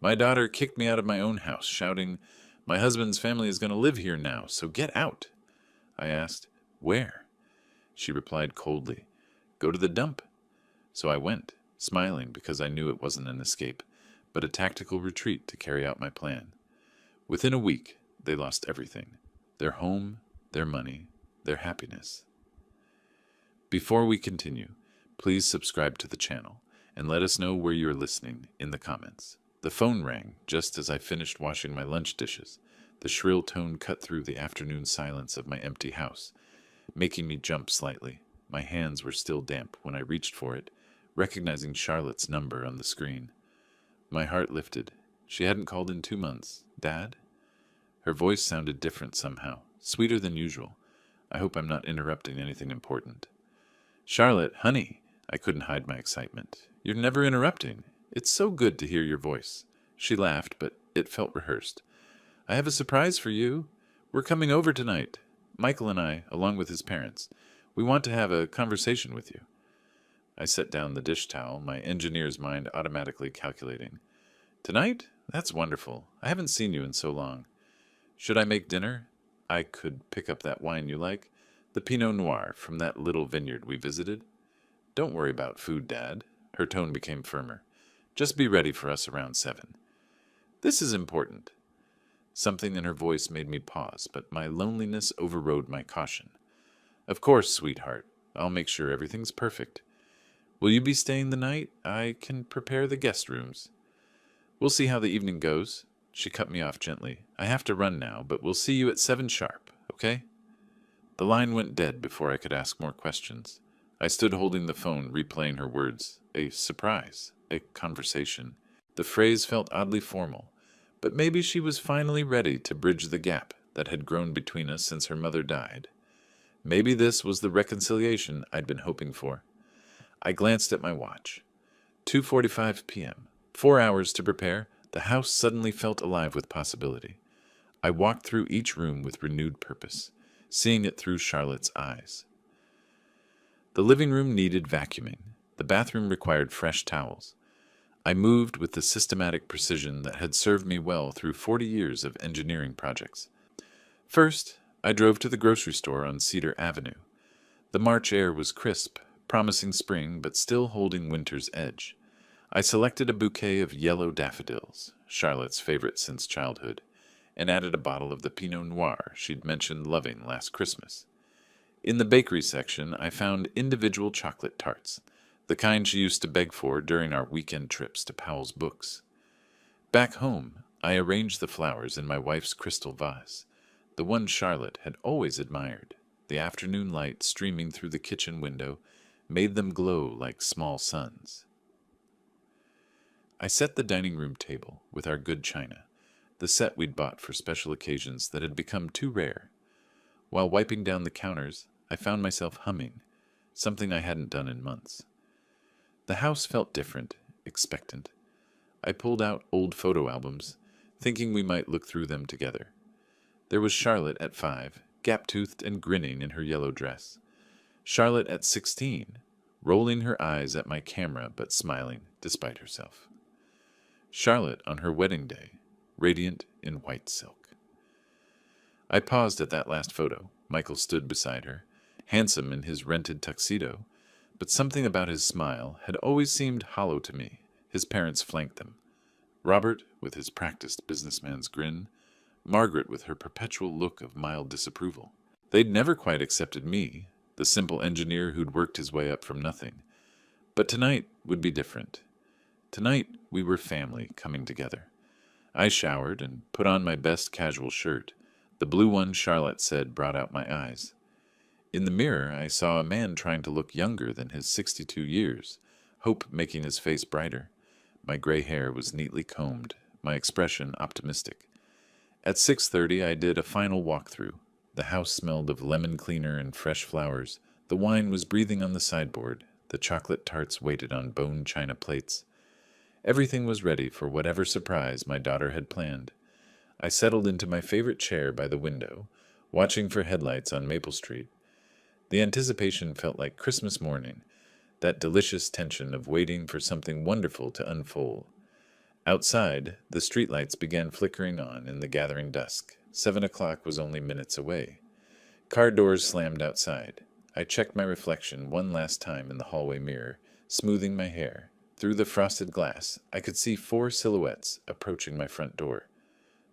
My daughter kicked me out of my own house, shouting, "My husband's family is going to live here now, so get out." I asked, "Where?" She replied coldly, "Go to the dump." So I went, smiling because I knew it wasn't an escape, but a tactical retreat to carry out my plan. Within a week, they lost everything: their home, their money, their happiness. Before we continue, please subscribe to the channel and let us know where you're listening in the comments. The phone rang just as I finished washing my lunch dishes. The shrill tone cut through the afternoon silence of my empty house, making me jump slightly. My hands were still damp when I reached for it, recognizing Charlotte's number on the screen. My heart lifted. She hadn't called in 2 months. Dad? Her voice sounded different somehow, sweeter than usual. I hope I'm not interrupting anything important. "Charlotte, honey," I couldn't hide my excitement. "You're never interrupting. It's so good to hear your voice." She laughed, but it felt rehearsed. "I have a surprise for you. We're coming over tonight. Michael and I, along with his parents. We want to have a conversation with you." I set down the dish towel, my engineer's mind automatically calculating. "Tonight? That's wonderful. I haven't seen you in so long. Should I make dinner? I could pick up that wine you like, the Pinot Noir from that little vineyard we visited." "Don't worry about food, Dad." Her tone became firmer. "Just be ready for us around 7. "This is important." Something in her voice made me pause, but my loneliness overrode my caution. "Of course, sweetheart. I'll make sure everything's perfect. Will you be staying the night? I can prepare the guest rooms." "We'll see how the evening goes." She cut me off gently. "I have to run now, but we'll see you at 7 sharp, okay?" The line went dead before I could ask more questions. I stood holding the phone, replaying her words. A surprise. A conversation. The phrase felt oddly formal, but maybe she was finally ready to bridge the gap that had grown between us since her mother died. Maybe this was the reconciliation I'd been hoping for. I glanced at my watch. 2:45 p.m. 4 hours to prepare. The house suddenly felt alive with possibility. I walked through each room with renewed purpose, seeing it through Charlotte's eyes. The living room needed vacuuming. The bathroom required fresh towels. I moved with the systematic precision that had served me well through 40 years of engineering projects. First, I drove to the grocery store on Cedar Avenue. The March air was crisp, promising spring but still holding winter's edge. I selected a bouquet of yellow daffodils, Charlotte's favorite since childhood, and added a bottle of the Pinot Noir she'd mentioned loving last Christmas. In the bakery section, I found individual chocolate tarts, the kind she used to beg for during our weekend trips to Powell's Books. Back home, I arranged the flowers in my wife's crystal vase, the one Charlotte had always admired. The afternoon light streaming through the kitchen window made them glow like small suns. I set the dining room table with our good china, the set we'd bought for special occasions that had become too rare. While wiping down the counters, I found myself humming, something I hadn't done in months. The house felt different, expectant. I pulled out old photo albums, thinking we might look through them together. There was Charlotte at 5, gap-toothed and grinning in her yellow dress. Charlotte at 16, rolling her eyes at my camera but smiling despite herself. Charlotte on her wedding day, radiant in white silk. I paused at that last photo. Michael stood beside her, handsome in his rented tuxedo, but something about his smile had always seemed hollow to me. His parents flanked them. Robert, with his practiced businessman's grin, Margaret with her perpetual look of mild disapproval. They'd never quite accepted me, the simple engineer who'd worked his way up from nothing. But tonight would be different. Tonight we were family coming together. I showered and put on my best casual shirt. The blue one Charlotte said brought out my eyes. In the mirror I saw a man trying to look younger than his 62 years, hope making his face brighter. My gray hair was neatly combed, my expression optimistic. At 6:30 I did a final walkthrough. The house smelled of lemon cleaner and fresh flowers. The wine was breathing on the sideboard. The chocolate tarts waited on bone china plates. Everything was ready for whatever surprise my daughter had planned. I settled into my favorite chair by the window, watching for headlights on Maple Street. The anticipation felt like Christmas morning, that delicious tension of waiting for something wonderful to unfold. Outside, the streetlights began flickering on in the gathering dusk. 7 o'clock was only minutes away. Car doors slammed outside. I checked my reflection one last time in the hallway mirror, smoothing my hair. Through the frosted glass, I could see 4 silhouettes approaching my front door.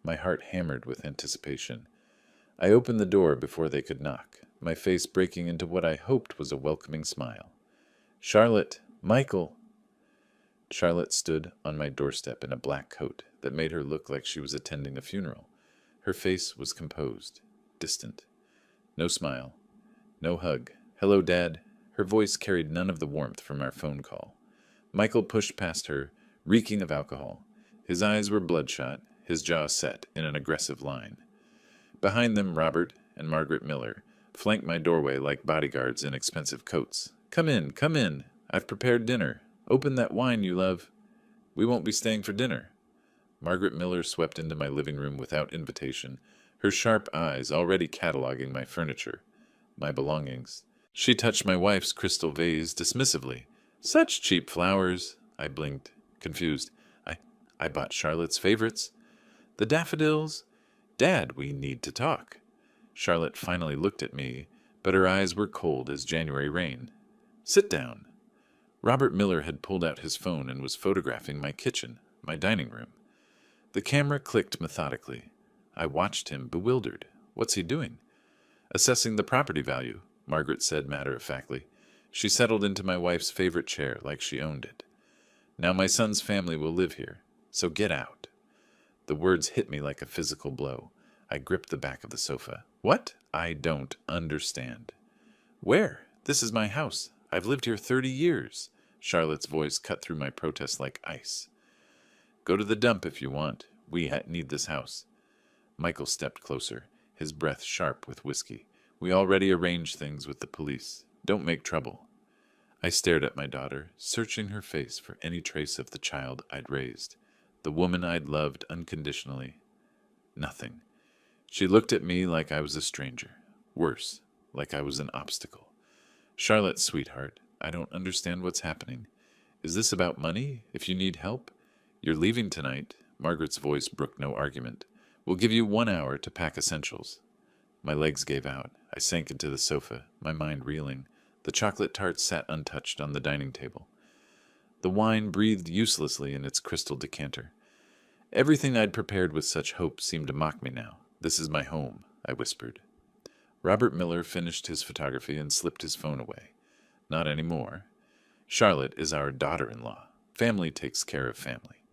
My heart hammered with anticipation. I opened the door before they could knock, my face breaking into what I hoped was a welcoming smile. "Charlotte! Michael!" Charlotte stood on my doorstep in a black coat that made her look like she was attending a funeral. Her face was composed, distant. No smile. No hug. "Hello, Dad." Her voice carried none of the warmth from our phone call. Michael pushed past her, reeking of alcohol. His eyes were bloodshot, his jaw set in an aggressive line. Behind them, Robert and Margaret Miller flanked my doorway like bodyguards in expensive coats. Come in, come in. I've prepared dinner. Open that wine you love." "We won't be staying for dinner." Margaret Miller swept into my living room without invitation, her sharp eyes already cataloging my furniture, my belongings. She touched my wife's crystal vase dismissively. "Such cheap flowers." I blinked, confused. I bought Charlotte's favorites. "The daffodils." "Dad, we need to talk." Charlotte finally looked at me, but her eyes were cold as January rain. "Sit down." Robert Miller had pulled out his phone and was photographing my kitchen, my dining room. The camera clicked methodically. I watched him, bewildered. What's he doing? "Assessing the property value," Margaret said matter-of-factly. She settled into my wife's favorite chair like she owned it. "Now my son's family will live here, so get out." The words hit me like a physical blow. I gripped the back of the sofa. "What? I don't understand." "Where? This is my house. I've lived here 30 years. Charlotte's voice cut through my protest like ice. "Go to the dump if you want. We need this house." Michael stepped closer, his breath sharp with whiskey. "We already arranged things with the police. Don't make trouble." I stared at my daughter, searching her face for any trace of the child I'd raised, the woman I'd loved unconditionally. Nothing. She looked at me like I was a stranger. Worse, like I was an obstacle. "Charlotte, sweetheart, I don't understand what's happening. Is this about money? If you need help? You're leaving tonight." Margaret's voice brooked no argument. "We'll give you 1 hour to pack essentials." My legs gave out. I sank into the sofa, my mind reeling. The chocolate tart sat untouched on the dining table. The wine breathed uselessly in its crystal decanter. Everything I'd prepared with such hope seemed to mock me now. "This is my home," I whispered. Robert Miller finished his photography and slipped his phone away. "Not anymore. Charlotte is our daughter-in-law. Family takes care of family."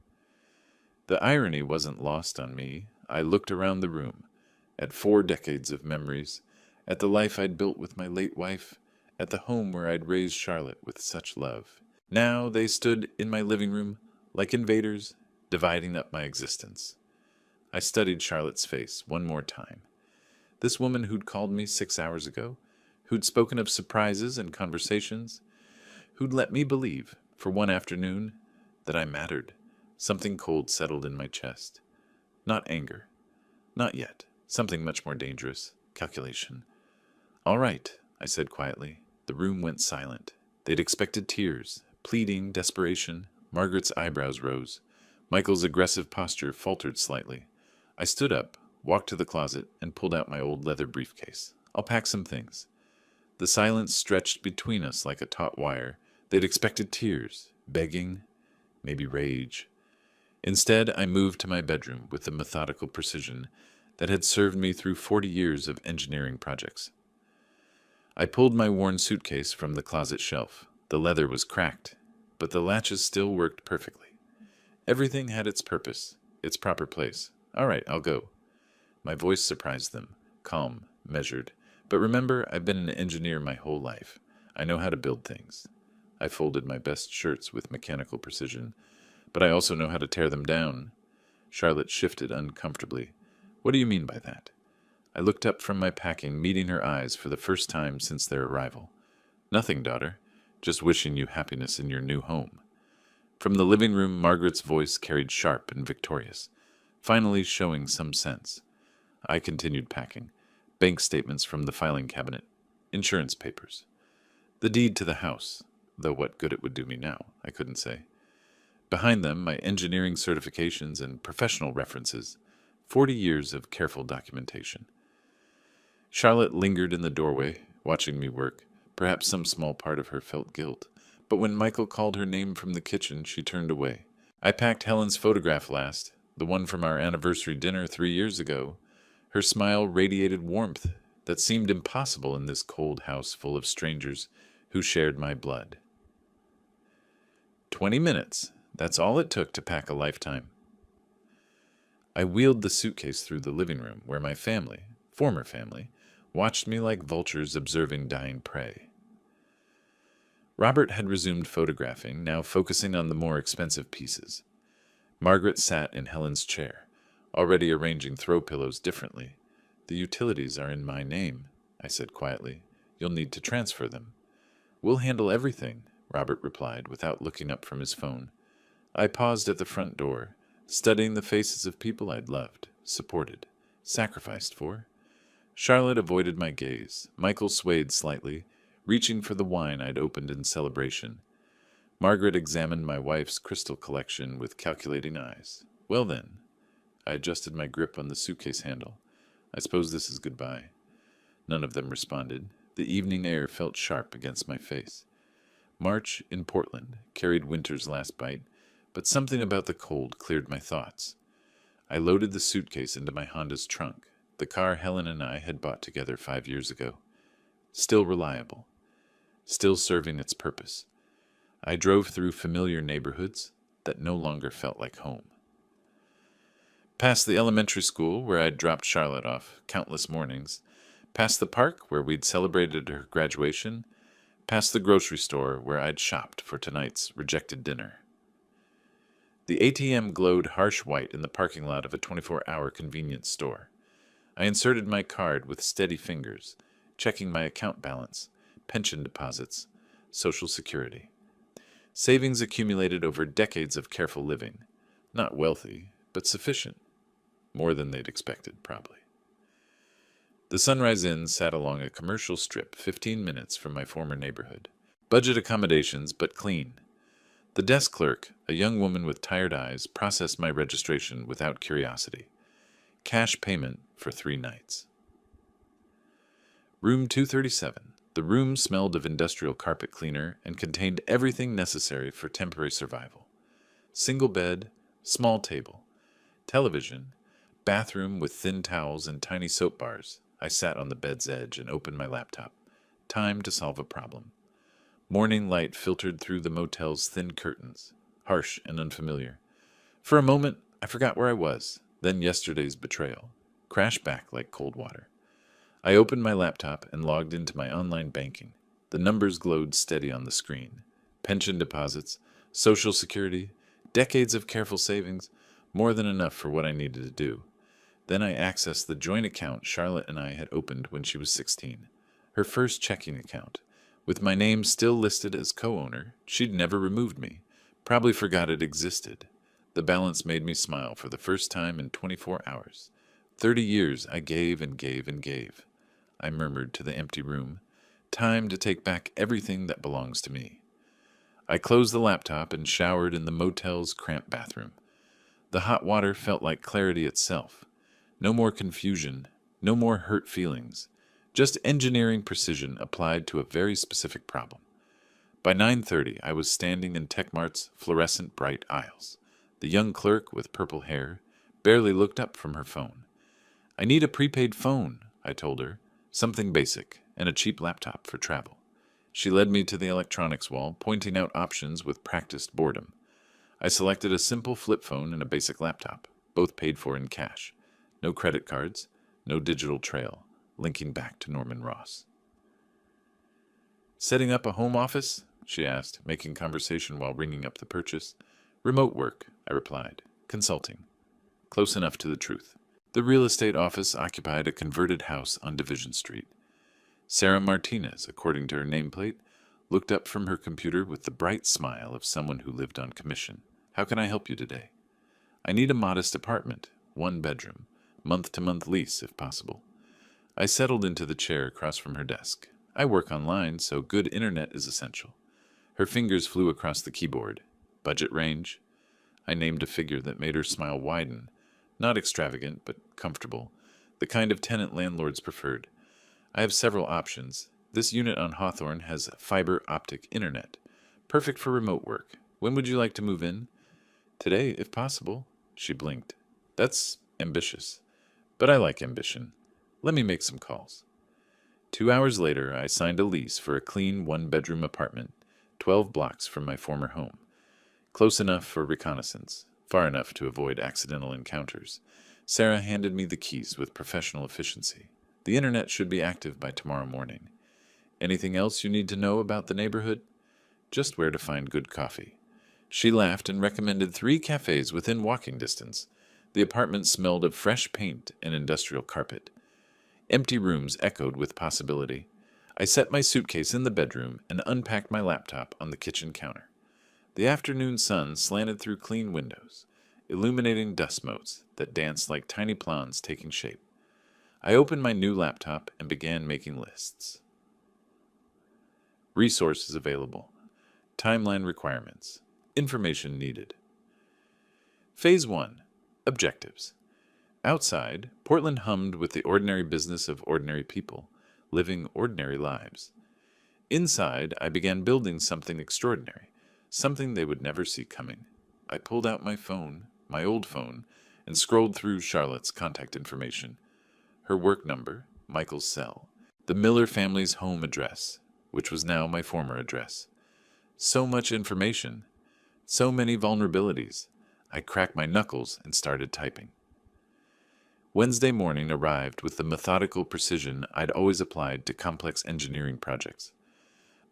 The irony wasn't lost on me. I looked around the room, at 4 decades of memories, at the life I'd built with my late wife, at the home where I'd raised Charlotte with such love. Now they stood in my living room, like invaders, dividing up my existence. I studied Charlotte's face one more time. This woman who'd called me 6 hours ago, who'd spoken of surprises and conversations, who'd let me believe, for one afternoon, that I mattered. Something cold settled in my chest. Not anger. Not yet. Something much more dangerous. Calculation. "All right," I said quietly. The room went silent. They'd expected tears, pleading, desperation. Margaret's eyebrows rose. Michael's aggressive posture faltered slightly. I stood up, walked to the closet, and pulled out my old leather briefcase. "I'll pack some things." The silence stretched between us like a taut wire. They'd expected tears, begging, maybe rage. Instead, I moved to my bedroom with the methodical precision that had served me through 40 years of engineering projects. I pulled my worn suitcase from the closet shelf. The leather was cracked, but the latches still worked perfectly. Everything had its purpose, its proper place. "All right, I'll go." My voice surprised them, calm, measured. "But remember, I've been an engineer my whole life. I know how to build things." I folded my best shirts with mechanical precision, but I also know how to tear them down. Charlotte shifted uncomfortably. "What do you mean by that?" I looked up from my packing, meeting her eyes for the first time since their arrival. "Nothing, daughter. Just wishing you happiness in your new home." From the living room, Margaret's voice carried sharp and victorious, finally showing some sense. I continued packing. Bank statements from the filing cabinet. Insurance papers. The deed to the house, though what good it would do me now, I couldn't say. Behind them, my engineering certifications and professional references, 40 years of careful documentation. Charlotte lingered in the doorway, watching me work. Perhaps some small part of her felt guilt. But when Michael called her name from the kitchen, she turned away. I packed Helen's photograph last, the one from our anniversary dinner 3 years ago. Her smile radiated warmth that seemed impossible in this cold house full of strangers who shared my blood. 20 minutes. That's all it took to pack a lifetime. I wheeled the suitcase through the living room where my family, former family, watched me like vultures observing dying prey. Robert had resumed photographing, now focusing on the more expensive pieces. Margaret sat in Helen's chair, already arranging throw pillows differently. The utilities are in my name, I said quietly. You'll need to transfer them. We'll handle everything, Robert replied without looking up from his phone. I paused at the front door, studying the faces of people I'd loved, supported, sacrificed for. Charlotte avoided my gaze. Michael swayed slightly, reaching for the wine I'd opened in celebration. Margaret examined my wife's crystal collection with calculating eyes. Well then, I adjusted my grip on the suitcase handle. I suppose this is goodbye. None of them responded. The evening air felt sharp against my face. March in Portland carried winter's last bite, but something about the cold cleared my thoughts. I loaded the suitcase into my Honda's trunk, the car Helen and I had bought together 5 years ago. Still reliable. Still serving its purpose. I drove through familiar neighborhoods that no longer felt like home. Past the elementary school where I'd dropped Charlotte off countless mornings, past the park where we'd celebrated her graduation, past the grocery store where I'd shopped for tonight's rejected dinner. The ATM glowed harsh white in the parking lot of a 24-hour convenience store. I inserted my card with steady fingers, checking my account balance, pension deposits, Social Security. Savings accumulated over decades of careful living. Not wealthy, but sufficient. More than they'd expected, probably. The Sunrise Inn sat along a commercial strip 15 minutes from my former neighborhood. Budget accommodations, but clean. The desk clerk, a young woman with tired eyes, processed my registration without curiosity. Cash payment for 3 nights. Room 237. The room smelled of industrial carpet cleaner and contained everything necessary for temporary survival. Single bed, small table, television, bathroom with thin towels and tiny soap bars. I sat on the bed's edge and opened my laptop. Time to solve a problem. Morning light filtered through the motel's thin curtains, harsh and unfamiliar. For a moment, I forgot where I was, then yesterday's betrayal. Crashed back like cold water. I opened my laptop and logged into my online banking. The numbers glowed steady on the screen. Pension deposits, Social Security, decades of careful savings, more than enough for what I needed to do. Then I accessed the joint account Charlotte and I had opened when she was 16. Her first checking account. With my name still listed as co-owner, she'd never removed me. Probably forgot it existed. The balance made me smile for the first time in 24 hours. 30 years I gave and gave and gave. I murmured to the empty room. Time to take back everything that belongs to me. I closed the laptop and showered in the motel's cramped bathroom. The hot water felt like clarity itself. No more confusion, no more hurt feelings. Just engineering precision applied to a very specific problem. By 9:30, I was standing in Techmart's fluorescent bright aisles. The young clerk with purple hair barely looked up from her phone. I need a prepaid phone, I told her. Something basic, and a cheap laptop for travel. She led me to the electronics wall, pointing out options with practiced boredom. I selected a simple flip phone and a basic laptop, both paid for in cash. No credit cards, no digital trail, linking back to Norman Ross. Setting up a home office? She asked, making conversation while ringing up the purchase. Remote work, I replied. Consulting. Close enough to the truth. The real estate office occupied a converted house on Division Street. Sarah Martinez, according to her nameplate, looked up from her computer with the bright smile of someone who lived on commission. How can I help you today? I need a modest apartment, 1 bedroom, month-to-month lease if possible. I settled into the chair across from her desk. I work online, so good internet is essential. Her fingers flew across the keyboard. Budget range? I named a figure that made her smile widen. Not extravagant, but comfortable. The kind of tenant landlords preferred. I have several options. This unit on Hawthorne has fiber optic internet. Perfect for remote work. When would you like to move in? Today, if possible. She blinked. That's ambitious. But I like ambition. Let me make some calls. 2 hours later, I signed a lease for a clean one-bedroom apartment, 12 blocks from my former home. Close enough for reconnaissance, far enough to avoid accidental encounters. Sarah handed me the keys with professional efficiency. The internet should be active by tomorrow morning. Anything else you need to know about the neighborhood? Just where to find good coffee. She laughed and recommended 3 cafes within walking distance. The apartment smelled of fresh paint and industrial carpet. Empty rooms echoed with possibility. I set my suitcase in the bedroom and unpacked my laptop on the kitchen counter. The afternoon sun slanted through clean windows, illuminating dust motes that danced like tiny plans taking shape. I opened my new laptop and began making lists. Resources available. Timeline requirements. Information needed. Phase 1. Objectives. Outside, Portland hummed with the ordinary business of ordinary people, living ordinary lives. Inside, I began building something extraordinary, something they would never see coming. I pulled out my phone, my old phone, and scrolled through Charlotte's contact information. Her work number, Michael's cell, the Miller family's home address, which was now my former address. So much information, so many vulnerabilities. I cracked my knuckles and started typing. Wednesday morning arrived with the methodical precision I'd always applied to complex engineering projects.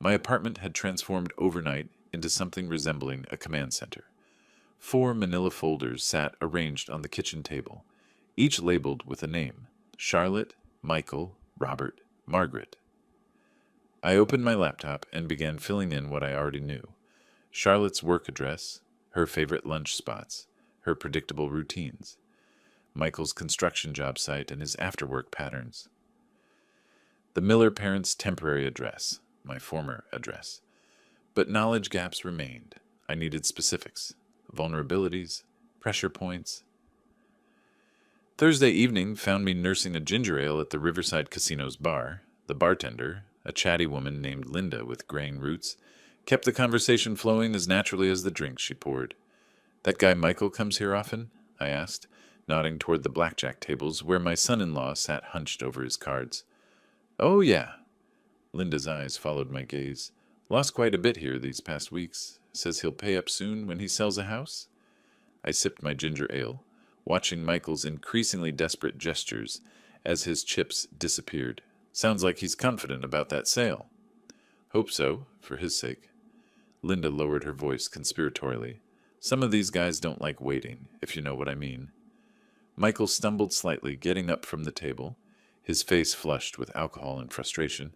My apartment had transformed overnight into something resembling a command center. 4 manila folders sat arranged on the kitchen table, each labeled with a name: Charlotte, Michael, Robert, Margaret. I opened my laptop and began filling in what I already knew. Charlotte's work address, her favorite lunch spots, her predictable routines. Michael's construction job site and his after-work patterns. The Miller parents' temporary address, my former address. But knowledge gaps remained. I needed specifics, vulnerabilities, pressure points. Thursday evening found me nursing a ginger ale at the Riverside Casino's bar. The bartender, a chatty woman named Linda with graying roots, kept the conversation flowing as naturally as the drinks she poured. "That guy Michael comes here often?" I asked, nodding toward the blackjack tables where my son-in-law sat hunched over his cards. "Oh, yeah." Linda's eyes followed my gaze. "Lost quite a bit here these past weeks. Says he'll pay up soon when he sells a house?" I sipped my ginger ale, watching Michael's increasingly desperate gestures as his chips disappeared. Sounds like he's confident about that sale. Hope so, for his sake. Linda lowered her voice conspiratorially. Some of these guys don't like waiting, if you know what I mean. Michael stumbled slightly, getting up from the table, his face flushed with alcohol and frustration.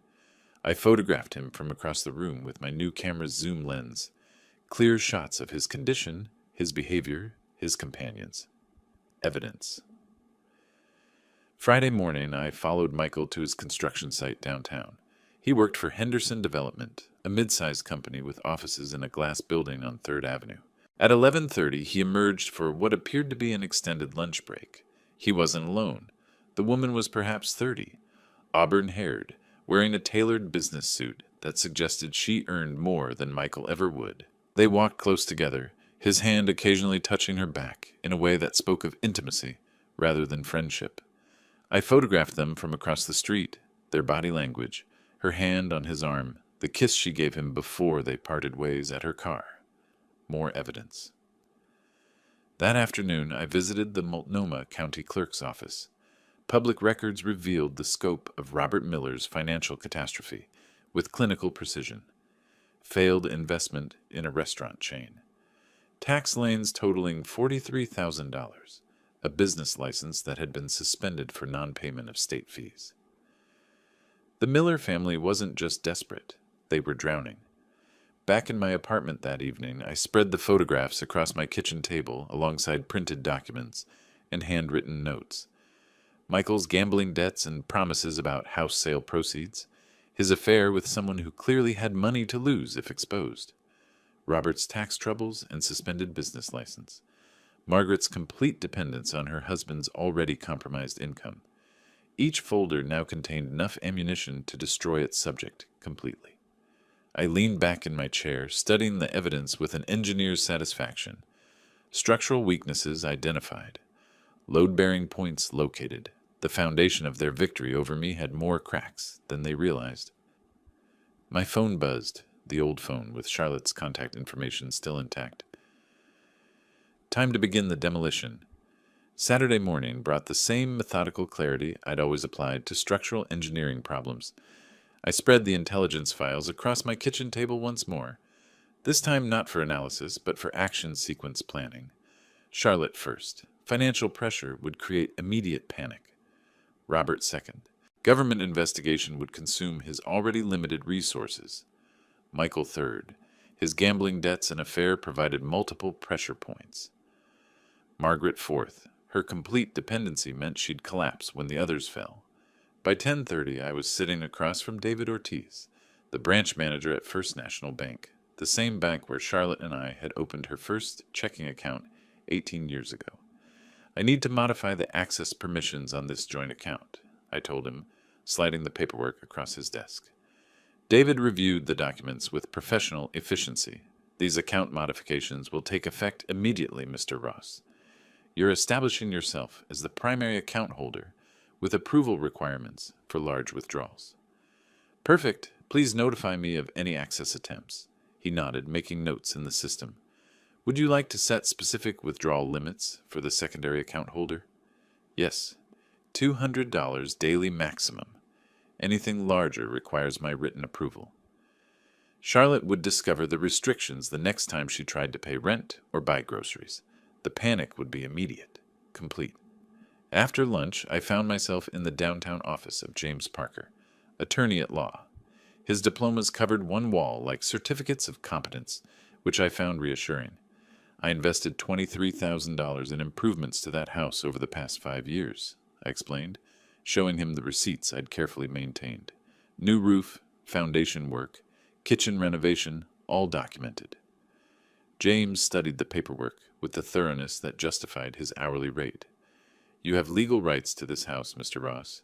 I photographed him from across the room with my new camera's zoom lens. Clear shots of his condition, his behavior, his companions. Evidence. Friday morning, I followed Michael to his construction site downtown. He worked for Henderson Development, a mid-sized company with offices in a glass building on 3rd Avenue. At 11:30, he emerged for what appeared to be an extended lunch break. He wasn't alone. The woman was perhaps 30, auburn-haired, wearing a tailored business suit that suggested she earned more than Michael ever would. They walked close together, his hand occasionally touching her back in a way that spoke of intimacy rather than friendship. I photographed them from across the street, their body language, her hand on his arm, the kiss she gave him before they parted ways at her car. More evidence. That afternoon, I visited the Multnomah County Clerk's office. Public records revealed the scope of Robert Miller's financial catastrophe with clinical precision. Failed investment in a restaurant chain. Tax liens totaling $43,000, a business license that had been suspended for non-payment of state fees. The Miller family wasn't just desperate, they were drowning. Back in my apartment that evening, I spread the photographs across my kitchen table alongside printed documents and handwritten notes. Michael's gambling debts and promises about house sale proceeds, his affair with someone who clearly had money to lose if exposed, Robert's tax troubles and suspended business license, Margaret's complete dependence on her husband's already compromised income. Each folder now contained enough ammunition to destroy its subject completely. I leaned back in my chair, studying the evidence with an engineer's satisfaction. Structural weaknesses identified. Load-bearing points located. The foundation of their victory over me had more cracks than they realized. My phone buzzed, the old phone with Charlotte's contact information still intact. Time to begin the demolition. Saturday morning brought the same methodical clarity I'd always applied to structural engineering problems. I spread the intelligence files across my kitchen table once more, this time not for analysis, but for action sequence planning. Charlotte first. Financial pressure would create immediate panic. Robert second. Government investigation would consume his already limited resources. Michael third. His gambling debts and affair provided multiple pressure points. Margaret fourth. Her complete dependency meant she'd collapse when the others fell. By 10:30, I was sitting across from David Ortiz, the branch manager at First National Bank, the same bank where Charlotte and I had opened her first checking account 18 years ago. I need to modify the access permissions on this joint account, I told him, sliding the paperwork across his desk. David reviewed the documents with professional efficiency. These account modifications will take effect immediately, Mr. Ross. You're establishing yourself as the primary account holder with approval requirements for large withdrawals. Perfect. Please notify me of any access attempts. He nodded, making notes in the system. Would you like to set specific withdrawal limits for the secondary account holder? Yes. $200 daily maximum. Anything larger requires my written approval. Charlotte would discover the restrictions the next time she tried to pay rent or buy groceries. The panic would be immediate, complete. After lunch, I found myself in the downtown office of James Parker, attorney at law. His diplomas covered one wall like certificates of competence, which I found reassuring. I invested $23,000 in improvements to that house over the past 5 years, I explained, showing him the receipts I'd carefully maintained. New roof, foundation work, kitchen renovation, all documented. James studied the paperwork with the thoroughness that justified his hourly rate. You have legal rights to this house, Mr. Ross.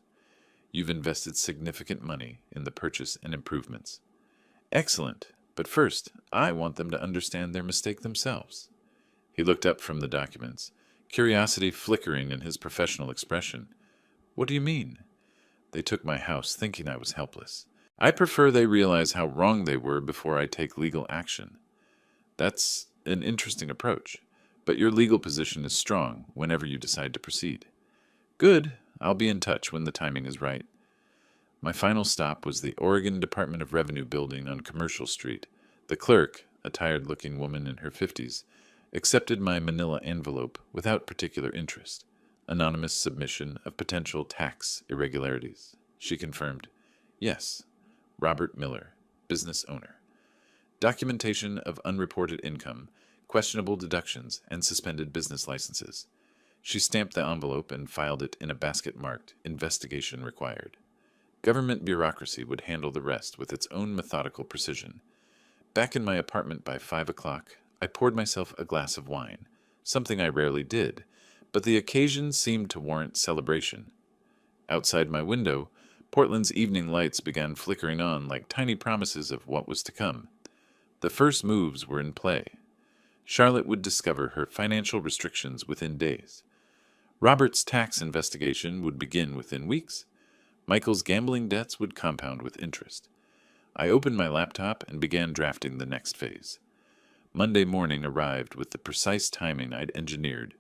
You've invested significant money in the purchase and improvements. Excellent, but first, I want them to understand their mistake themselves. He looked up from the documents, curiosity flickering in his professional expression. What do you mean? They took my house thinking I was helpless. I prefer they realize how wrong they were before I take legal action. That's an interesting approach, but your legal position is strong whenever you decide to proceed. Good. I'll be in touch when the timing is right. My final stop was the Oregon Department of Revenue building on Commercial Street. The clerk, a tired-looking woman in her 50s, accepted my manila envelope without particular interest. Anonymous submission of potential tax irregularities. She confirmed, yes, Robert Miller, business owner. Documentation of unreported income, questionable deductions, and suspended business licenses. She stamped the envelope and filed it in a basket marked investigation required. Government bureaucracy would handle the rest with its own methodical precision. Back in my apartment by 5 o'clock, I poured myself a glass of wine, something I rarely did, but the occasion seemed to warrant celebration. Outside my window, Portland's evening lights began flickering on like tiny promises of what was to come. The first moves were in play. Charlotte would discover her financial restrictions within days. Robert's tax investigation would begin within weeks. Michael's gambling debts would compound with interest. I opened my laptop and began drafting the next phase. Monday morning arrived with the precise timing I'd engineered.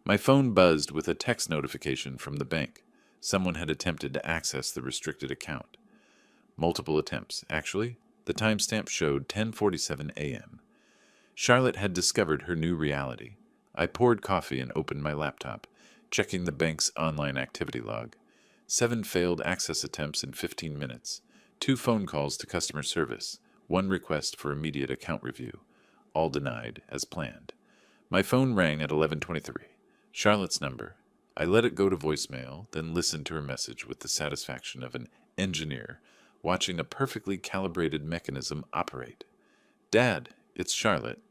My phone buzzed with a text notification from the bank. Someone had attempted to access the restricted account. Multiple attempts, actually. The timestamp showed 10:47 a.m. Charlotte had discovered her new reality. I poured coffee and opened my laptop, checking the bank's online activity log. 7 failed access attempts in 15 minutes. 2 phone calls to customer service. 1 request for immediate account review. All denied, as planned. My phone rang at 11:23. Charlotte's number. I let it go to voicemail, then listened to her message with the satisfaction of an engineer watching a perfectly calibrated mechanism operate. Dad, it's Charlotte.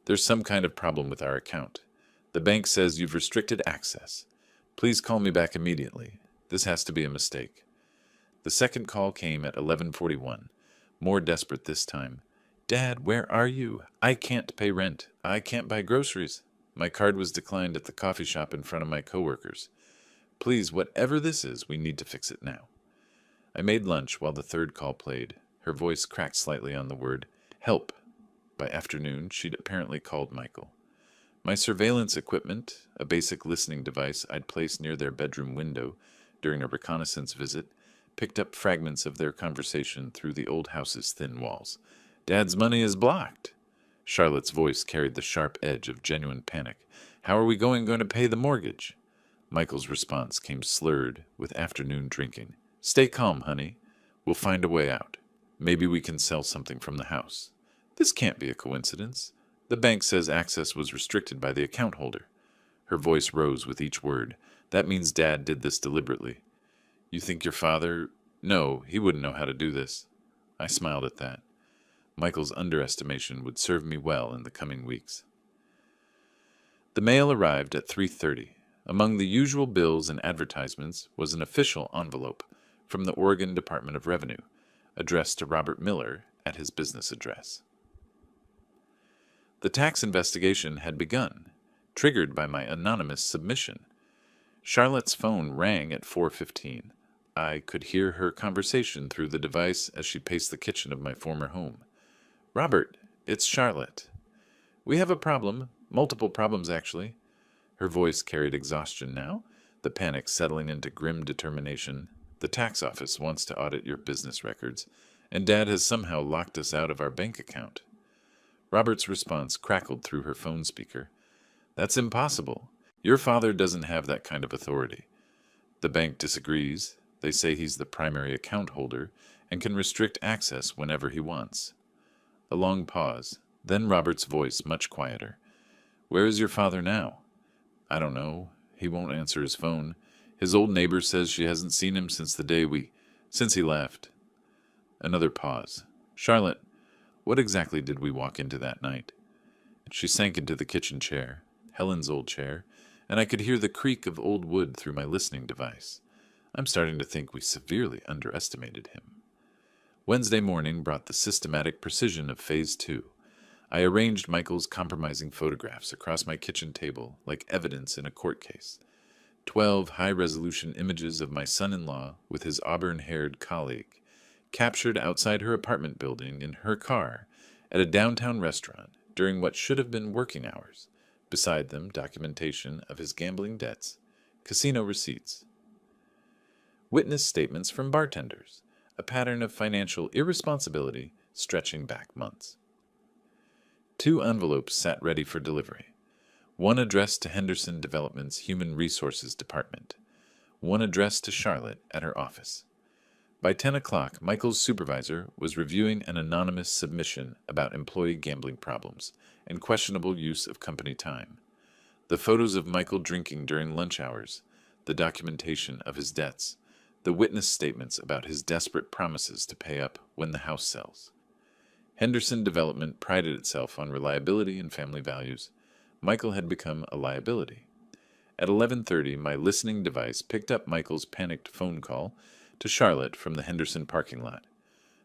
There's some kind of problem with our account. The bank says you've restricted access. Please call me back immediately. This has to be a mistake. The second call came at 11:41, more desperate this time. Dad, where are you? I can't pay rent. I can't buy groceries. My card was declined at the coffee shop in front of my coworkers. Please, whatever this is, we need to fix it now. I made lunch while the third call played. Her voice cracked slightly on the word help. By afternoon, she'd apparently called Michael. My surveillance equipment, a basic listening device I'd placed near their bedroom window during a reconnaissance visit, picked up fragments of their conversation through the old house's thin walls. Dad's money is blocked. Charlotte's voice carried the sharp edge of genuine panic. How are we going to pay the mortgage? Michael's response came slurred with afternoon drinking. Stay calm, honey. We'll find a way out. Maybe we can sell something from the house. This can't be a coincidence. The bank says access was restricted by the account holder. Her voice rose with each word. That means Dad did this deliberately. You think your father... No, he wouldn't know how to do this. I smiled at that. Michael's underestimation would serve me well in the coming weeks. The mail arrived at 3:30. Among the usual bills and advertisements was an official envelope from the Oregon Department of Revenue, addressed to Robert Miller at his business address. The tax investigation had begun, triggered by my anonymous submission. Charlotte's phone rang at 4:15. I could hear her conversation through the device as she paced the kitchen of my former home. Robert, it's Charlotte. We have a problem, multiple problems actually. Her voice carried exhaustion now, the panic settling into grim determination. The tax office wants to audit your business records, and Dad has somehow locked us out of our bank account. Robert's response crackled through her phone speaker. That's impossible. Your father doesn't have that kind of authority. The bank disagrees. They say he's the primary account holder and can restrict access whenever he wants. A long pause, then Robert's voice much quieter. Where is your father now? I don't know. He won't answer his phone. His old neighbor says she hasn't seen him since he left. Another pause. Charlotte, what exactly did we walk into that night? She sank into the kitchen chair, Helen's old chair, and I could hear the creak of old wood through my listening device. I'm starting to think we severely underestimated him. Wednesday morning brought the systematic precision of Phase 2. I arranged Michael's compromising photographs across my kitchen table like evidence in a court case. 12 high-resolution images of my son-in-law with his auburn-haired colleague, captured outside her apartment building in her car at a downtown restaurant during what should have been working hours. Beside them, documentation of his gambling debts, casino receipts. Witness statements from bartenders, a pattern of financial irresponsibility stretching back months. 2 envelopes sat ready for delivery. One addressed to Henderson Development's Human Resources Department. One addressed to Charlotte at her office. By 10 o'clock, Michael's supervisor was reviewing an anonymous submission about employee gambling problems and questionable use of company time. The photos of Michael drinking during lunch hours, the documentation of his debts, the witness statements about his desperate promises to pay up when the house sells. Henderson Development prided itself on reliability and family values. Michael had become a liability. At 11:30, my listening device picked up Michael's panicked phone call to Charlotte from the Henderson parking lot.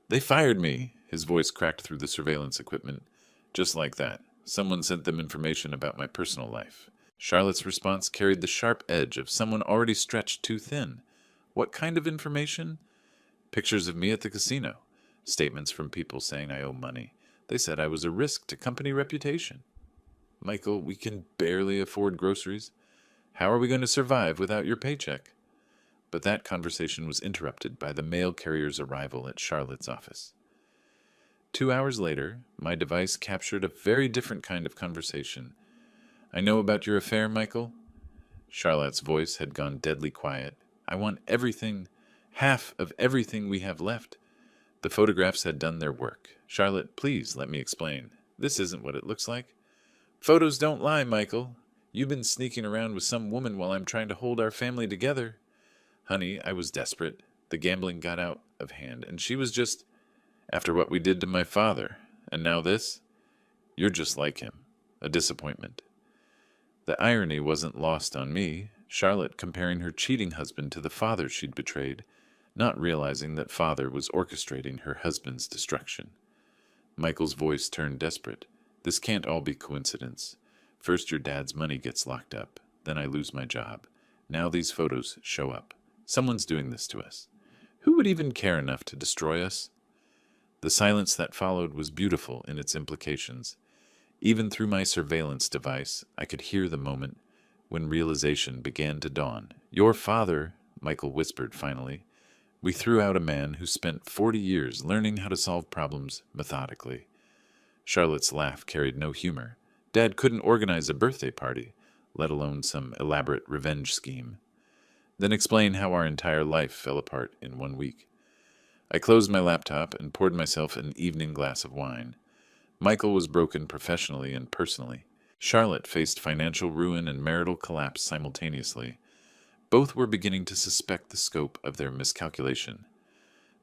They fired me, his voice cracked through the surveillance equipment. Just like that, someone sent them information about my personal life. Charlotte's response carried the sharp edge of someone already stretched too thin. What kind of information? Pictures of me at the casino. Statements from people saying I owe money. They said I was a risk to company reputation. Michael, we can barely afford groceries. How are we going to survive without your paycheck? But that conversation was interrupted by the mail carrier's arrival at Charlotte's office. 2 hours later, my device captured a very different kind of conversation. I know about your affair, Michael. Charlotte's voice had gone deadly quiet. I want everything, half of everything we have left. The photographs had done their work. Charlotte, please let me explain. This isn't what it looks like. Photos don't lie, Michael. You've been sneaking around with some woman while I'm trying to hold our family together. Honey, I was desperate. The gambling got out of hand, and she was just... After what we did to my father, and now this? You're just like him. A disappointment. The irony wasn't lost on me, Charlotte comparing her cheating husband to the father she'd betrayed, not realizing that father was orchestrating her husband's destruction. Michael's voice turned desperate. This can't all be coincidence. First your dad's money gets locked up, then I lose my job. Now these photos show up. Someone's doing this to us. Who would even care enough to destroy us? The silence that followed was beautiful in its implications. Even through my surveillance device, I could hear the moment when realization began to dawn. Your father, Michael whispered finally. We threw out a man who spent 40 years learning how to solve problems methodically. Charlotte's laugh carried no humor. Dad couldn't organize a birthday party, let alone some elaborate revenge scheme. Then explain how our entire life fell apart in 1 week. I closed my laptop and poured myself an evening glass of wine. Michael was broken professionally and personally. Charlotte faced financial ruin and marital collapse simultaneously. Both were beginning to suspect the scope of their miscalculation.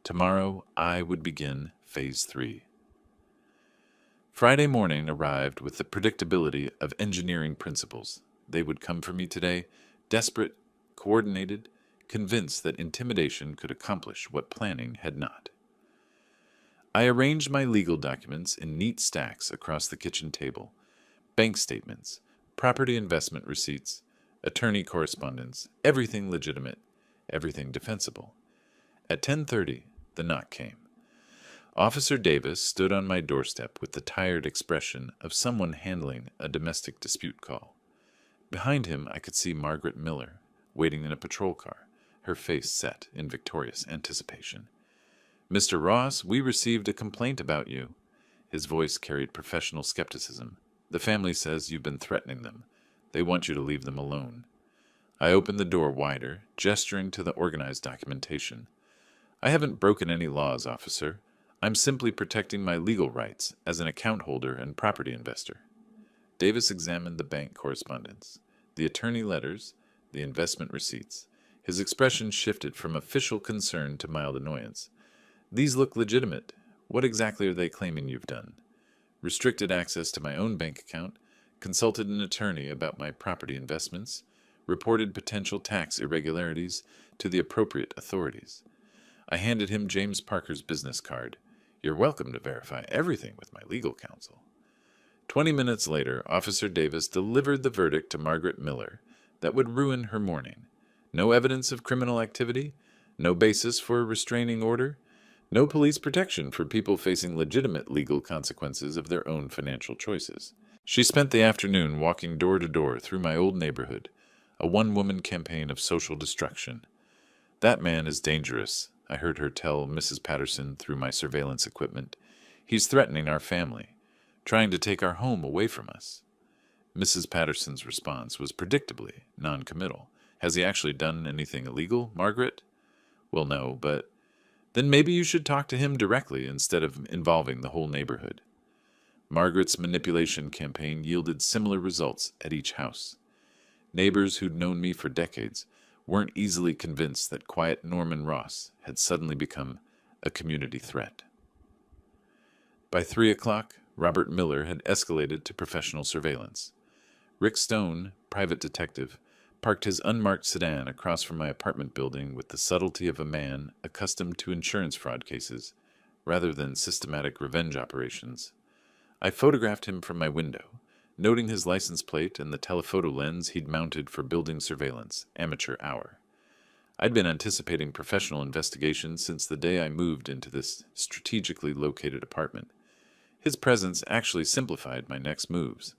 Tomorrow, I would begin Phase 3. Friday morning arrived with the predictability of engineering principles. They would come for me today, desperate, coordinated, convinced that intimidation could accomplish what planning had not. I arranged my legal documents in neat stacks across the kitchen table. Bank statements, property investment receipts, attorney correspondence, everything legitimate, everything defensible. At 10:30, the knock came. Officer Davis stood on my doorstep with the tired expression of someone handling a domestic dispute call. Behind him, I could see Margaret Miller, waiting in a patrol car, her face set in victorious anticipation. Mr. Ross, we received a complaint about you. His voice carried professional skepticism. The family says you've been threatening them. They want you to leave them alone. I opened the door wider, gesturing to the organized documentation. I haven't broken any laws, officer. I'm simply protecting my legal rights as an account holder and property investor. Davis examined the bank correspondence, the attorney letters, the investment receipts. His expression shifted from official concern to mild annoyance. These look legitimate. What exactly are they claiming you've done? Restricted access to my own bank account, consulted an attorney about my property investments, reported potential tax irregularities to the appropriate authorities. I handed him James Parker's business card. You're welcome to verify everything with my legal counsel. 20 minutes later, Officer Davis delivered the verdict to Margaret Miller that would ruin her morning. No evidence of criminal activity, no basis for a restraining order, no police protection for people facing legitimate legal consequences of their own financial choices. She spent the afternoon walking door to door through my old neighborhood, a one-woman campaign of social destruction. That man is dangerous, I heard her tell Mrs. Patterson through my surveillance equipment. He's threatening our family, trying to take our home away from us. Mrs. Patterson's response was predictably non-committal. Has he actually done anything illegal, Margaret? Well, no, but then maybe you should talk to him directly instead of involving the whole neighborhood. Margaret's manipulation campaign yielded similar results at each house. Neighbors who'd known me for decades weren't easily convinced that quiet Norman Ross had suddenly become a community threat. By 3 o'clock, Robert Miller had escalated to professional surveillance. Rick Stone, private detective, parked his unmarked sedan across from my apartment building with the subtlety of a man accustomed to insurance fraud cases, rather than systematic revenge operations. I photographed him from my window, noting his license plate and the telephoto lens he'd mounted for building surveillance, amateur hour. I'd been anticipating professional investigation since the day I moved into this strategically located apartment. His presence actually simplified my next moves.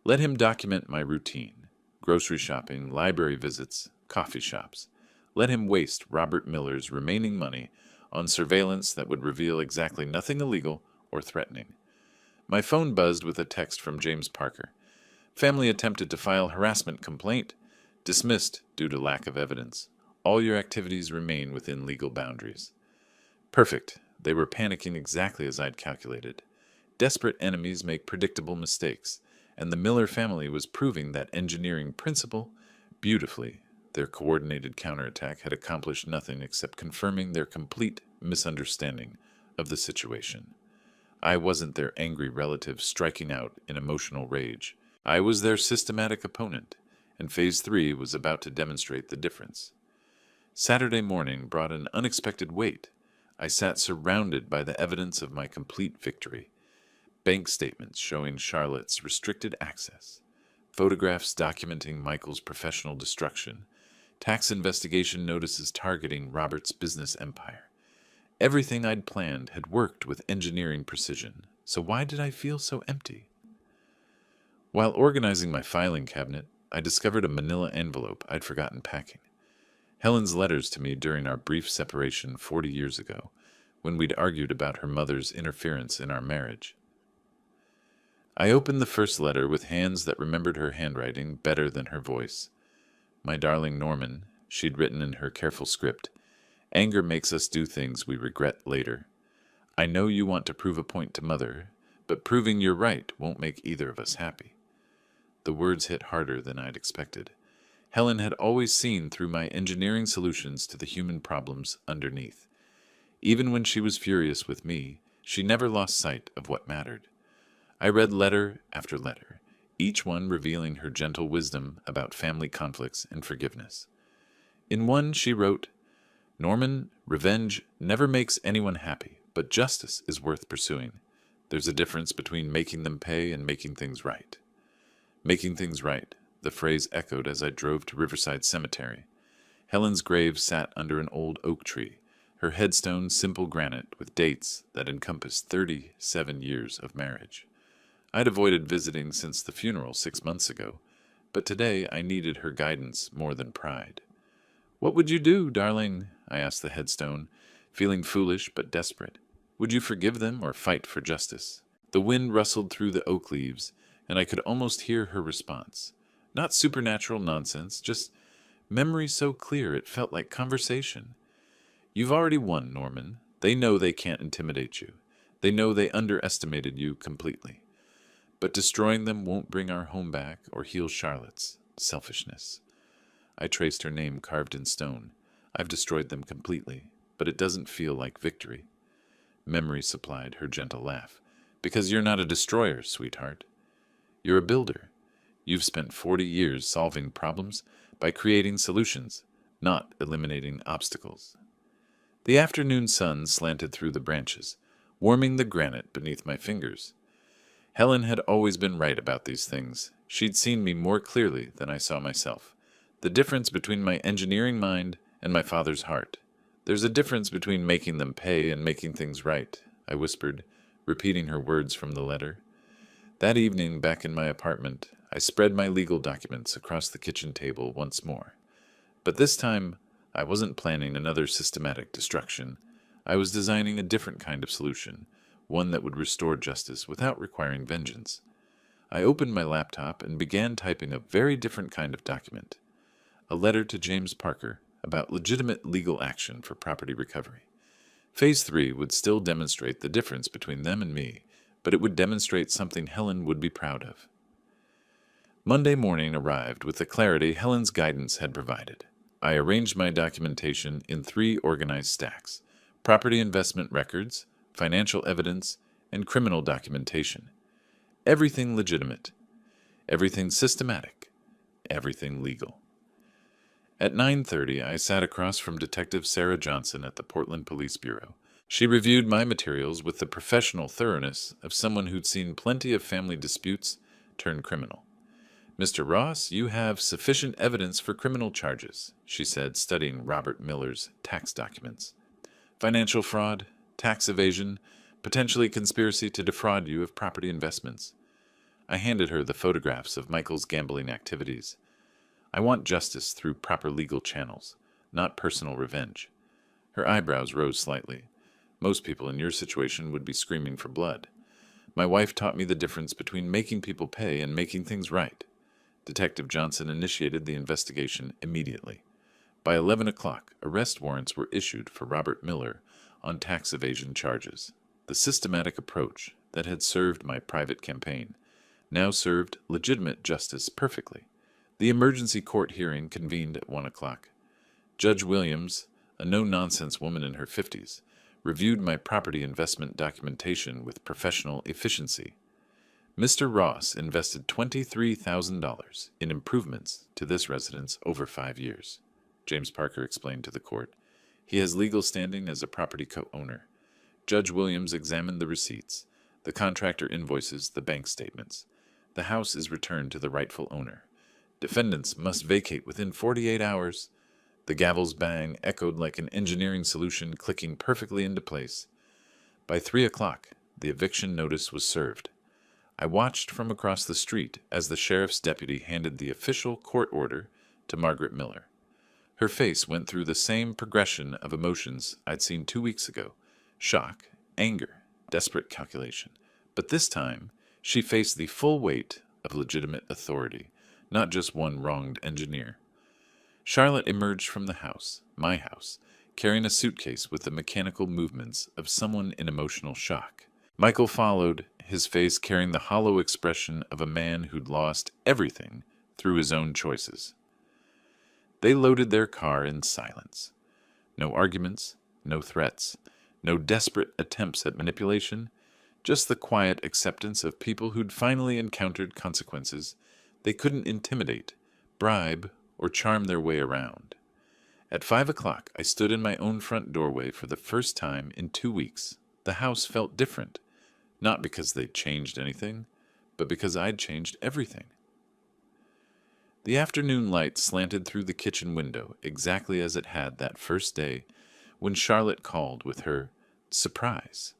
Let him document my routine. Grocery shopping, library visits, coffee shops. Let him waste Robert Miller's remaining money on surveillance that would reveal exactly nothing illegal or threatening. My phone buzzed with a text from James Parker. Family attempted to file harassment complaint. Dismissed due to lack of evidence. All your activities remain within legal boundaries. Perfect. They were panicking exactly as I'd calculated. Desperate enemies make predictable mistakes, and the Miller family was proving that engineering principle beautifully. Their coordinated counterattack had accomplished nothing except confirming their complete misunderstanding of the situation. I wasn't their angry relative striking out in emotional rage. I was their systematic opponent, and Phase 3 was about to demonstrate the difference. Saturday morning brought an unexpected wait. I sat surrounded by the evidence of my complete victory. Bank statements showing Charlotte's restricted access, photographs documenting Michael's professional destruction, tax investigation notices targeting Robert's business empire. Everything I'd planned had worked with engineering precision, so why did I feel so empty? While organizing my filing cabinet, I discovered a manila envelope I'd forgotten packing. Helen's letters to me during our brief separation 40 years ago, when we'd argued about her mother's interference in our marriage. I opened the first letter with hands that remembered her handwriting better than her voice. My darling Norman, she'd written in her careful script, anger makes us do things we regret later. I know you want to prove a point to Mother, but proving you're right won't make either of us happy. The words hit harder than I'd expected. Helen had always seen through my engineering solutions to the human problems underneath. Even when she was furious with me, she never lost sight of what mattered. I read letter after letter, each one revealing her gentle wisdom about family conflicts and forgiveness. In one, she wrote, Norman, revenge never makes anyone happy, but justice is worth pursuing. There's a difference between making them pay and making things right. Making things right, the phrase echoed as I drove to Riverside Cemetery. Helen's grave sat under an old oak tree, her headstone simple granite with dates that encompassed 37 years of marriage. I'd avoided visiting since the funeral 6 months ago, but today I needed her guidance more than pride. What would you do, darling? I asked the headstone, feeling foolish but desperate. Would you forgive them or fight for justice? The wind rustled through the oak leaves, and I could almost hear her response. Not supernatural nonsense, just memory so clear it felt like conversation. You've already won, Norman. They know they can't intimidate you. They know they underestimated you completely. But destroying them won't bring our home back or heal Charlotte's selfishness. I traced her name carved in stone. I've destroyed them completely, but it doesn't feel like victory. Memory supplied her gentle laugh. Because you're not a destroyer, sweetheart. You're a builder. You've spent 40 years solving problems by creating solutions, not eliminating obstacles. The afternoon sun slanted through the branches, warming the granite beneath my fingers. Helen had always been right about these things. She'd seen me more clearly than I saw myself. The difference between my engineering mind and my father's heart. There's a difference between making them pay and making things right, I whispered, repeating her words from the letter. That evening, back in my apartment, I spread my legal documents across the kitchen table once more. But this time, I wasn't planning another systematic destruction. I was designing a different kind of solution, one that would restore justice without requiring vengeance. I opened my laptop and began typing a very different kind of document. A letter to James Parker about legitimate legal action for property recovery. Phase 3 would still demonstrate the difference between them and me, but it would demonstrate something Helen would be proud of. Monday morning arrived with the clarity Helen's guidance had provided. I arranged my documentation in 3 organized stacks: property investment records, financial evidence, and criminal documentation. Everything legitimate, everything systematic, everything legal. At 9:30, I sat across from Detective Sarah Johnson at the Portland Police Bureau. She reviewed my materials with the professional thoroughness of someone who'd seen plenty of family disputes turn criminal. Mr. Ross, you have sufficient evidence for criminal charges, she said, studying Robert Miller's tax documents. Financial fraud, tax evasion, potentially conspiracy to defraud you of property investments. I handed her the photographs of Michael's gambling activities. I want justice through proper legal channels, not personal revenge. Her eyebrows rose slightly. Most people in your situation would be screaming for blood. My wife taught me the difference between making people pay and making things right. Detective Johnson initiated the investigation immediately. By 11 o'clock, arrest warrants were issued for Robert Miller on tax evasion charges. The systematic approach that had served my private campaign now served legitimate justice perfectly. The emergency court hearing convened at 1 o'clock. Judge Williams, a no-nonsense woman in her 50s, reviewed my property investment documentation with professional efficiency. Mr. Ross invested $23,000 in improvements to this residence over 5 years, James Parker explained to the court. He has legal standing as a property co-owner. Judge Williams examined the receipts, the contractor invoices, the bank statements. The house is returned to the rightful owner. Defendants must vacate within 48 hours. The gavel's bang echoed like an engineering solution clicking perfectly into place. By 3 o'clock, the eviction notice was served. I watched from across the street as the sheriff's deputy handed the official court order to Margaret Miller. Her face went through the same progression of emotions I'd seen 2 weeks ago: shock, anger, desperate calculation. But this time, she faced the full weight of legitimate authority, not just one wronged engineer. Charlotte emerged from the house, my house, carrying a suitcase with the mechanical movements of someone in emotional shock. Michael followed, his face carrying the hollow expression of a man who'd lost everything through his own choices. They loaded their car in silence. No arguments, no threats, no desperate attempts at manipulation, just the quiet acceptance of people who'd finally encountered consequences they couldn't intimidate, bribe, or charm their way around. At 5 o'clock, I stood in my own front doorway for the first time in 2 weeks. The house felt different, not because they'd changed anything, but because I'd changed everything. The afternoon light slanted through the kitchen window exactly as it had that first day when Charlotte called with her surprise.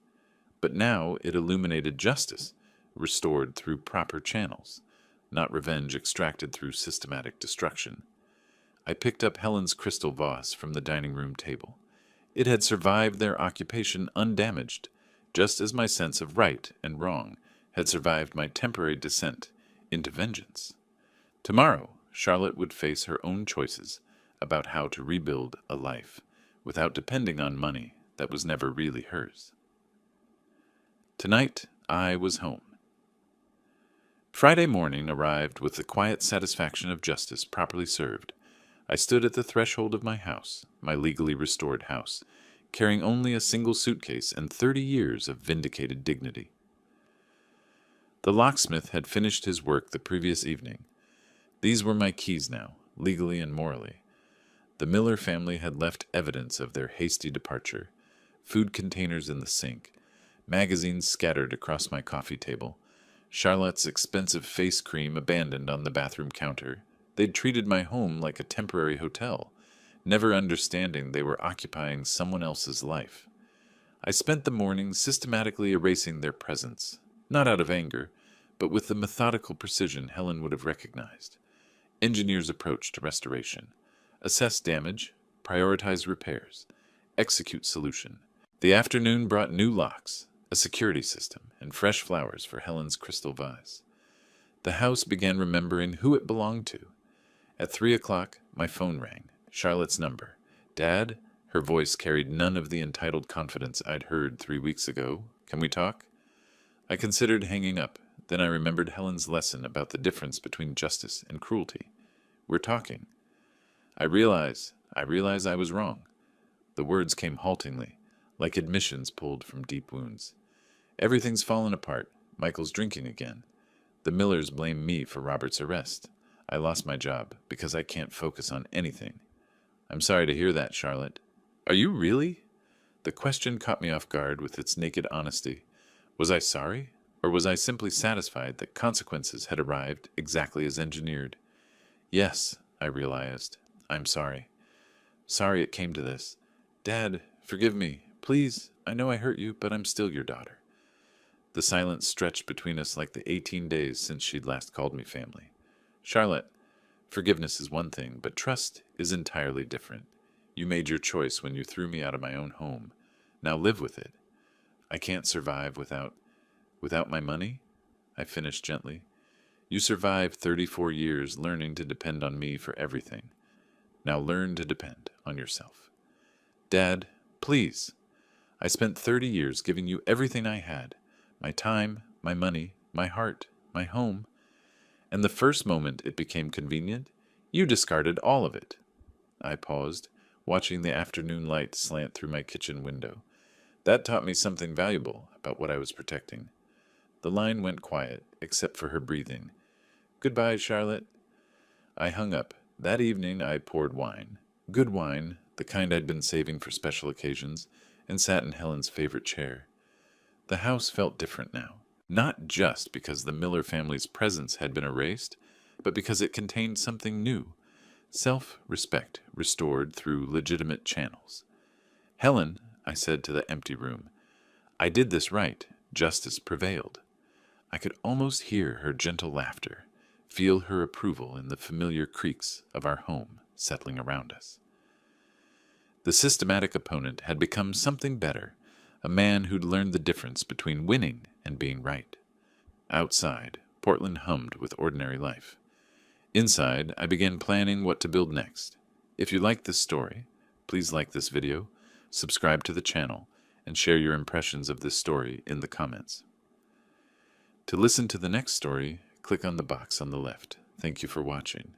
But now it illuminated justice, restored through proper channels, not revenge extracted through systematic destruction. I picked up Helen's crystal vase from the dining room table. It had survived their occupation undamaged, just as my sense of right and wrong had survived my temporary descent into vengeance. Tomorrow, Charlotte would face her own choices about how to rebuild a life without depending on money that was never really hers. Tonight, I was home. Friday morning arrived with the quiet satisfaction of justice properly served. I stood at the threshold of my house, my legally restored house, carrying only a single suitcase and 30 years of vindicated dignity. The locksmith had finished his work the previous evening. These were my keys now, legally and morally. The Miller family had left evidence of their hasty departure: food containers in the sink, magazines scattered across my coffee table, Charlotte's expensive face cream abandoned on the bathroom counter. They'd treated my home like a temporary hotel, never understanding they were occupying someone else's life. I spent the morning systematically erasing their presence, not out of anger, but with the methodical precision Helen would have recognized. Engineer's approach to restoration: assess damage, prioritize repairs, execute solution. The afternoon brought new locks, a security system, and fresh flowers for Helen's crystal vase. The house began remembering who it belonged to. At 3 o'clock, my phone rang. Charlotte's number. "Dad?" Her voice carried none of the entitled confidence I'd heard 3 weeks ago. "Can we talk?" I considered hanging up. Then I remembered Helen's lesson about the difference between justice and cruelty. "We're talking." I realize I was wrong. The words came haltingly, like admissions pulled from deep wounds. Everything's fallen apart. Michael's drinking again. The Millers blame me for Robert's arrest. I lost my job because I can't focus on anything. "I'm sorry to hear that, Charlotte." "Are you really?" The question caught me off guard with its naked honesty. Was I sorry, or was I simply satisfied that consequences had arrived exactly as engineered? "Yes," I realized. "I'm sorry. Sorry it came to this. Dad, forgive me. Please, I know I hurt you, but I'm still your daughter." The silence stretched between us like the 18 days since she'd last called me family. "Charlotte, forgiveness is one thing, but trust is entirely different. You made your choice when you threw me out of my own home. Now live with it. I can't survive without my money," I finished gently. "You survived 34 years learning to depend on me for everything. Now learn to depend on yourself." "Dad, please. I spent 30 years giving you everything I had: my time, my money, my heart, my home. And the first moment it became convenient, you discarded all of it." I paused, watching the afternoon light slant through my kitchen window. That taught me something valuable about what I was protecting. The line went quiet, except for her breathing. Goodbye, Charlotte. I hung up. That evening I poured wine. Good wine, the kind I'd been saving for special occasions, and sat in Helen's favorite chair. The house felt different now. Not just because the Miller family's presence had been erased, but because it contained something new. Self-respect restored through legitimate channels. Helen, I said to the empty room, I did this right. Justice prevailed. I could almost hear her gentle laughter, feel her approval in the familiar creaks of our home settling around us. The systematic opponent had become something better, a man who'd learned the difference between winning and being right. Outside, Portland hummed with ordinary life. Inside, I began planning what to build next. If you like this story, please like this video, subscribe to the channel, and share your impressions of this story in the comments. To listen to the next story, click on the box on the left. Thank you for watching.